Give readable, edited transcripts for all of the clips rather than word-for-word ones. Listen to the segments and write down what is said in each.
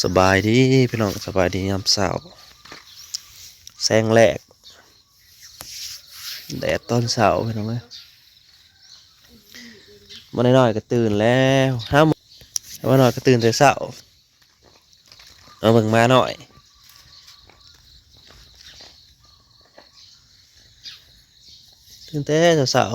สบายดีพี่น้องสบายดียามเช้าแสงแรกแดดตอนเช้าพี่น้องเอ้ยมาหน่อยๆก็ตื่นแล้ว5 โมงมาหน่อยก็ตื่นแต่เช้าเอาเบิ่งมาหน่อยตื่นแต่เช้า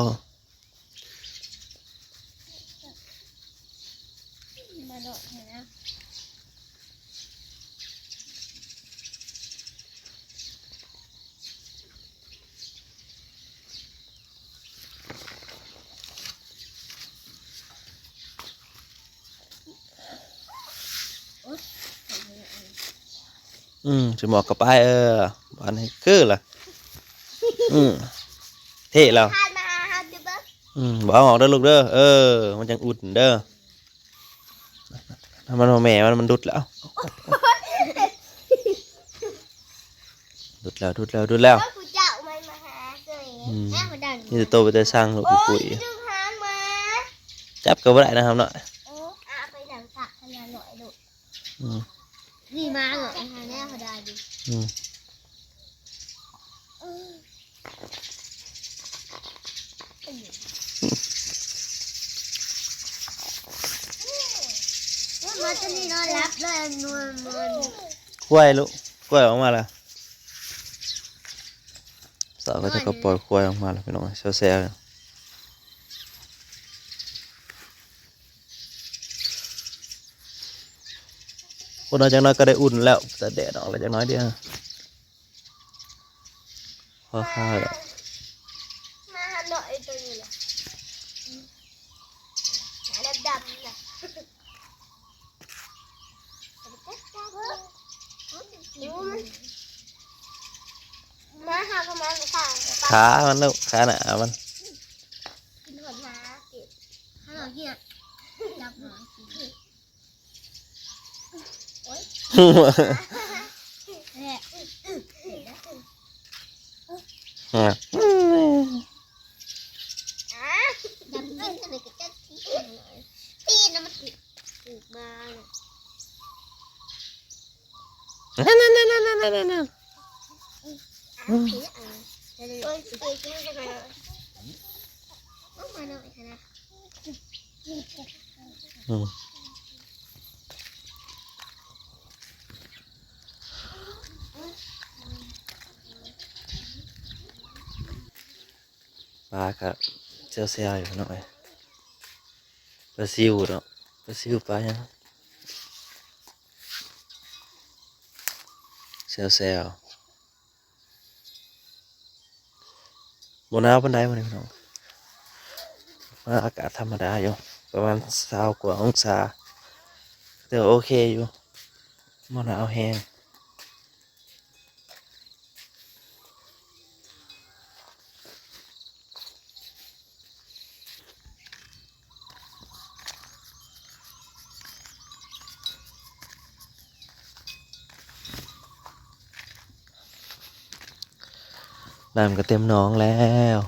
จะเหมาะกับป้ายบ้านให้คือล่ะเท่แล้วบอกเอาออกเด้อลูกเด้อมันจังอุ่นเด้อถ้ามันมาแม่มันดุดแล้วดุดแล้วนี่จะโตไปแต่สร้างลูกปุ๋ยจับก็ไม่ได้นะครับเนาะนี่มาเหรอนะคะแน่พอได้ดิมาตอนนี้นอนรับเลยนวลกล้วยลูกกล้วยออกมาแล้วสาวก็จะก็ปล่อยกล้วยออกมาแล้วพี่น้องแซ่ๆคนน้อยจังน้อยก็ได้อุ่นแล้วแต่แดดออกแล้วจังน้อยเดียวพอข้าวแล้วมาหน่อยตัวนี้แหละดำๆนะมาหาประมาณขามันลูกขาหนามันกินหัวหน้าเก็บข้าวเหี้ยจับหน่อยโอ๊ยดำยิ่งกันเลยก็จะตีนะมันติดมานั่นโอ้ยกินจะไปเลยเอามาหน่อยนะปลาครับเจ้าเสียอยู่หน่อยปลาซิวเนาะปลาซิวปลายังเซลบนน้ำบันไดมาเลยพี่น้องอากาศธรรมดาอยู่ประมาณ20 กว่าองศาแต่โอเคอยู่บนน้ำแห้งน้ำก็เต็มหนองแล้ว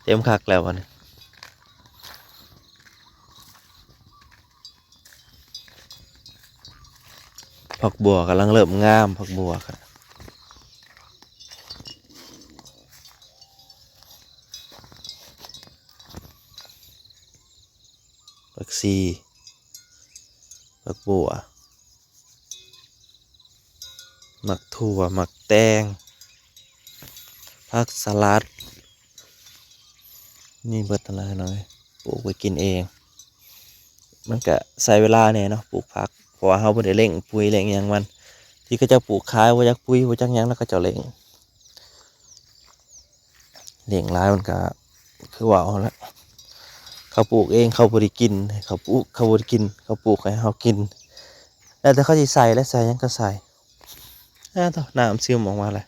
เต็มคักแล้ววันนี้ผักบัวกำลังเริ่มงามผักบัวครับผักชีผักบัวหมักถั่วหมักแตงผักสลัดนี่เบิดอะไรหน่อยปลูกไปกินเองมันก็ใช้เวลาเนี่ยเนาะปลูกผักเพราะว่าเขาไม่ได้เร่งปุ๋ยเร่งอย่างมันที่ก็จะปลูกขายว่าจักปุ๋ยว่าจักยังแล้วก็จะเร่งร้ายมันก็คือว่าเอาละเขาปลูกเองเขาบริกินเขาปลูกเขาบริกินเขาปลูกให้เขากินแล้วแต่เขาจะใส่และใส่ยังก็ใส่ต่อน้ำซึมออกมาเลย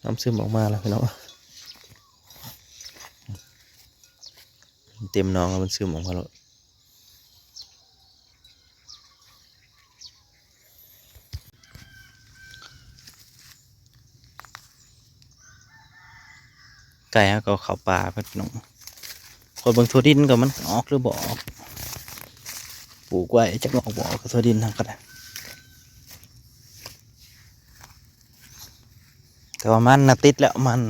น้ำซึมออกมาแล้วพี่น้องเต็มน้องแล้วมันซึมออกมาแล้วไก่ก็เขาป่าพี่น้องคนบางทั่วดินก็มันออกหรือบ่ออก ปลูกไว้จักออกบ่ออกกับตัวดินทางก็ได้แต่ว่ามันน่ะติดแล้วมัน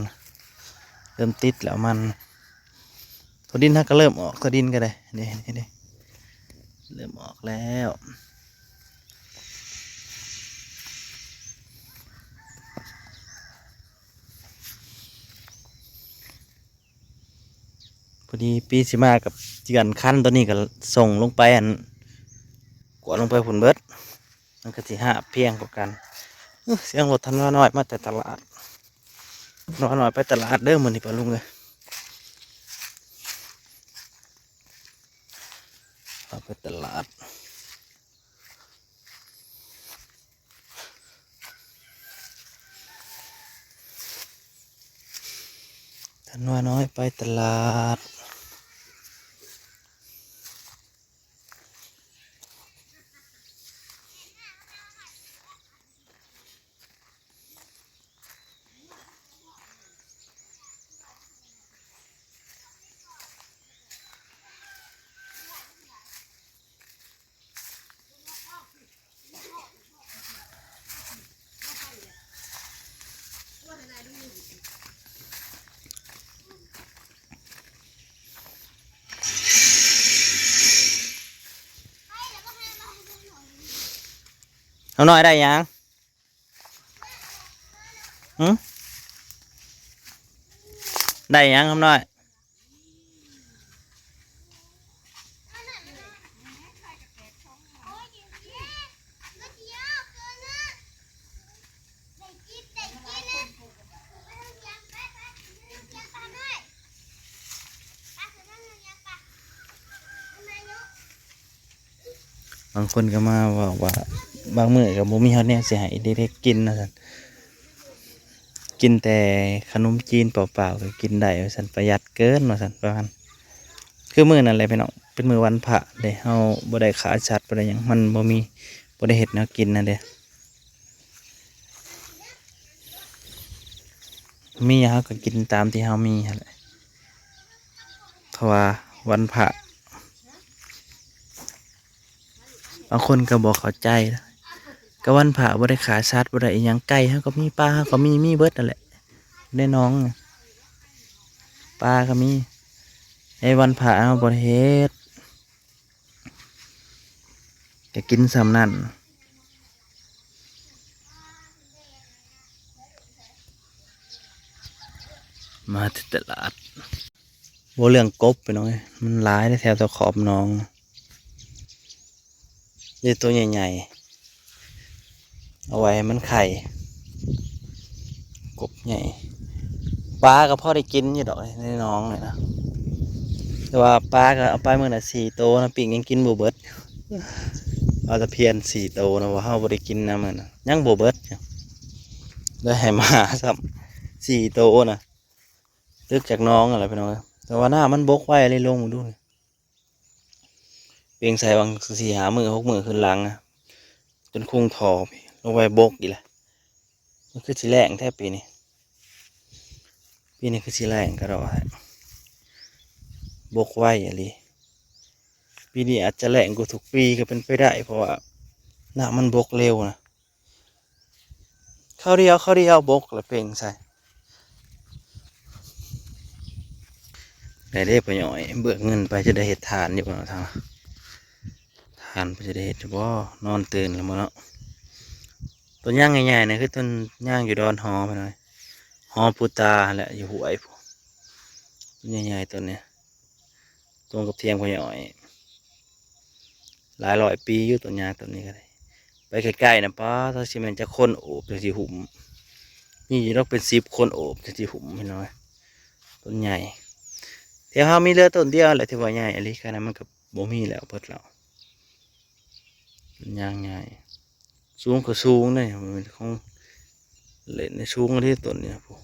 เริ่มติดแล้วมันตัวดินทางก็เริ่มออกตัวดินก็ได้นี่เริ่มออกแล้วพอดีปีสิมากับเจือนขั้นตัวนี้ก็ส่งลงไปกวาดลงไปผุนเบิดมันก็สิหาเพียงกว่ากันเสียงรถทันว่าน้อยมาแต่ตลาดน้อยหน่อยไปตลาดเด้อมื้อนี้ปะลุงเลยไปตลาดทันว่าน้อยไปตลาดเอาหน่อยได้ยังได้ยังทำหน่อยบางคนก็มาบอกว่าบางมื้อกับบ่มีเฮาเนี่ยสิให้เด็กๆกินนะซั่นกินแต่ขนมจีนเปล่าๆก็กินได้ว่าซั่นประหยัดเกินว่าซั่นประมาณคือมื้อนั้นแหละพี่น้องเป็นมื้อวันพระเด้เฮาบ่ได้ขาชัดบ่ได้หยังมันบ่ได้เฮ็ดแนวกินนั่นเด้มีหยังเฮาก็กินตามที่เฮามีหั่นแหละเพราะว่าวันพระบางคนก็บอกเข้าใจนะก็วันพระบ่ได้ขาชัดบ่ได้อิหยังไก่เฮาก็มีปลาเฮาก็มีเบิดนั่นแหละได้น้องปลาก็มีในวันพระเฮาบ่ได้เฮ็ดก็กินซ้ำนั่นมาที่ตลาดบ่เรื่องกบไปหน่อยมันหลายในแถวตะขอบหนองนี่ตัวใหญ่ๆเอาไว้ให้มันไข่กบใหญ่ปลาก็พอได้กินอยู่ดอกในหน้องเลยนะแต่ว่าปลาก็เอาไปมื้อน่ะ4 โตวนะปิ่งยังกินบ่เบิดเอาตะเพียน4 โตวนะว่าเฮาบ่ได้กินนะมื้อน่ะยังบ่เบิดได้ให้มาซ้ำ4 โตวนะตึกจากน้องอะไรไปน้องแต่ว่าหน้ามันบกไว้เลยลงดูเปียงใส่บาง4-5 มื้อ6 มื้อขึ้นหลังจนคุ้งทอลงไปบกอีกแหละมันคือสิแรงแท้ปีนี้คือสิแรงก็ดอกบกไว้อะไรปีนี้อาจจะแรงกว่าทุกปีก็เป็นไปได้เพราะว่าหน้ามันบกเร็วนะเข้าเดียวบกแล้วเปียงใส่ได้ปะหน่อยเบิกเงินไปจะได้เห็ดทานอยู่เนาะทางทานไปจะได้เห็ดบ่นอนตื่นแล้วมั้งเนาะต้นย่างใหญ่ๆเนี่ยคือต้นย่างอยู่ดอนหอไปหน่อยหอปูตาแหละอยู่หัวไอ้ผู้ต้นใหญ่ๆต้นเนี้ยตรงกับเทียงพะหน่อยหลายร้อยปีอยู่ต้นยางต้นนี้ก็ได้ไปใกล้ๆนะป้าถ้าสิมันจะคนโอบจะสิหุ่มมีต้องเป็น10 คนโอบจะสิหุ่มไปหน่อยต้นใหญ่เที่ยวเฮามีเรือต้นเดียวแหละที่ว่าใหญ่อะไรแค่นั้นมันก็บ่มีแล้วเพิดแล้วมันยางใหญ่สูงก็สูงเลยมันของเล่นในสูงที่ต้นเนี่ยพวก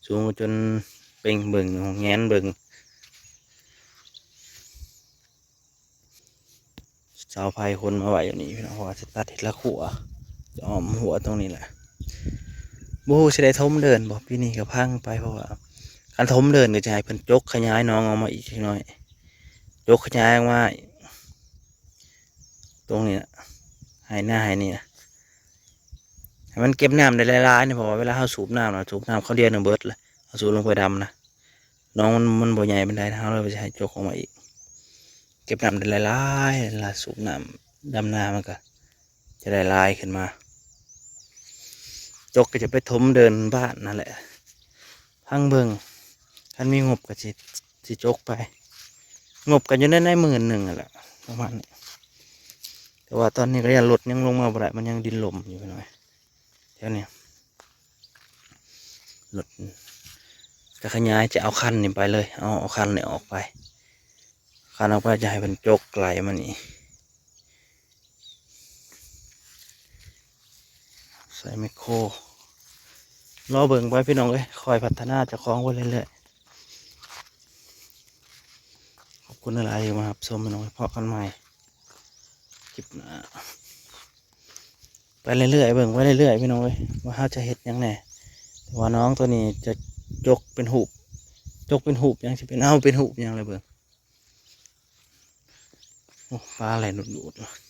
สูงจนเป่งเบิ่งแงนเบิ่งสาวไฟคนมาไว้อย่างนี้พี่น้องเพราะว่าจะตัดทีละขัวจะอ้อมหัวตรงนี้แหละบูสิได้ทมเดินบอกปีนี้ก็พังไปเพราะว่า คันทมเดินก็จะให้เพิ่นจกขยายน้องออกมาอีกทีน้อยจกขยายออกมาตรงนี้นะหายหน้าหายนี่นะให้มันเก็บน้ำได้หลายๆเนี่ยเพราะว่าเวลาเขาสูบน้ำเราสูบน้ำเขาเดียวหนึ่งเบิดเลยเอาสูบลงไปดำนะน้องมันบ่ใหญ่เป็นไรเขาเลยจะให้จกออกมาอีกเก็บน้ำได้หลายๆเวลาสูบน้ำดำน้ำมันก็จะได้ลายขึ้นมาจกก็จะไปถมเดินบ้านนั่นแหละพังเบิงท่านมีงบก็สิจกไปงบกันอยู่ใน10,000แหละประมาณนี้แต่ว่าตอนนี้ก็ยังรถยังลงมาบ่ได้มันยังดินหล่มอยู่ไปหน่อยแถวนี้รถจะขยายจะเอาคันนี่ไปเลยเอาคันนี่ออกไปคันออกไปจะให้มันจกไกลมันนี่ใส่ไมคโครรอเบิ่งไปพี่น้องเลยคอยพัฒนาเจะคล้าของไปเรื่อยๆขอบคุณอะไรมาครับชมพี่น้องเพาะกันใหม่คลิปหน้าไปเรื่อยๆเบิ่งไปเรื่อยๆพี่น้องเลยว่าเขาจะเห็ดยังไงแต่ว่าน้องตัวนี้จะจกเป็นหูบยังจะเป็นเป็นหูบยังเลยเบิ่งโอ้ฟ้าอะไรหลุดๆ